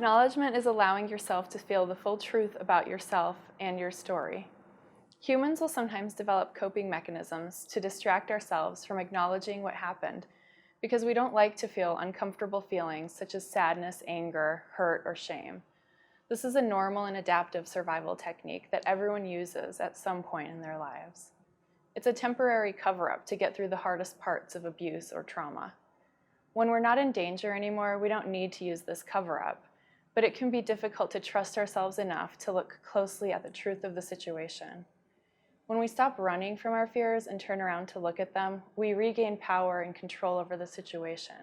Acknowledgement is allowing yourself to feel the full truth about yourself and your story. Humans will sometimes develop coping mechanisms to distract ourselves from acknowledging what happened because we don't like to feel uncomfortable feelings such as sadness, anger, hurt, or shame. This is a normal and adaptive survival technique that everyone uses at some point in their lives. It's a temporary cover-up to get through the hardest parts of abuse or trauma. When we're not in danger anymore, we don't need to use this cover-up, but it can be difficult to trust ourselves enough to look closely at the truth of the situation. When we stop running from our fears and turn around to look at them, we regain power and control over the situation.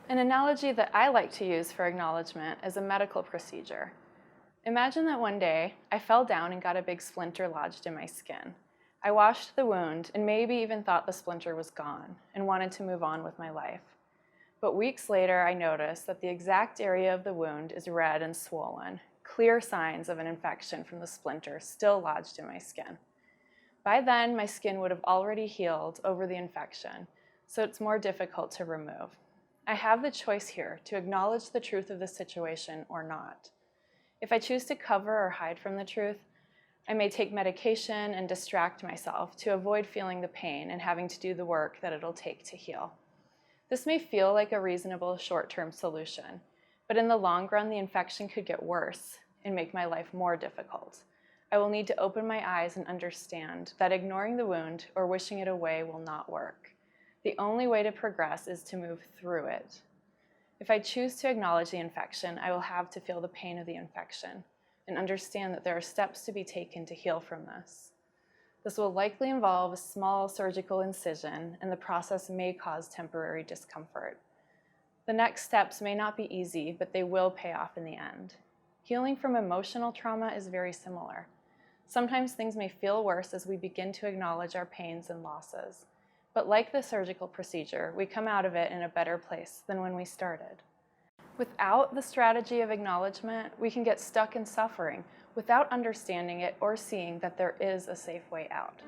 An analogy that I like to use for acknowledgement is a medical procedure. Imagine that one day I fell down and got a big splinter lodged in my skin. I washed the wound and maybe even thought the splinter was gone and wanted to move on with my life. But weeks later, I noticed that the exact area of the wound is red and swollen, clear signs of an infection from the splinter still lodged in my skin. By then, my skin would have already healed over the infection, so it's more difficult to remove. I have the choice here to acknowledge the truth of the situation or not. If I choose to cover or hide from the truth, I may take medication and distract myself to avoid feeling the pain and having to do the work that it'll take to heal. This may feel like a reasonable short-term solution, but in the long run, the infection could get worse and make my life more difficult. I will need to open my eyes and understand that ignoring the wound or wishing it away will not work. The only way to progress is to move through it. If I choose to acknowledge the infection, I will have to feel the pain of the infection and understand that there are steps to be taken to heal from this. This will likely involve a small surgical incision, and the process may cause temporary discomfort. The next steps may not be easy, but they will pay off in the end. Healing from emotional trauma is very similar. Sometimes things may feel worse as we begin to acknowledge our pains and losses. But like the surgical procedure, we come out of it in a better place than when we started. Without the strategy of acknowledgement, we can get stuck in suffering without understanding it or seeing that there is a safe way out.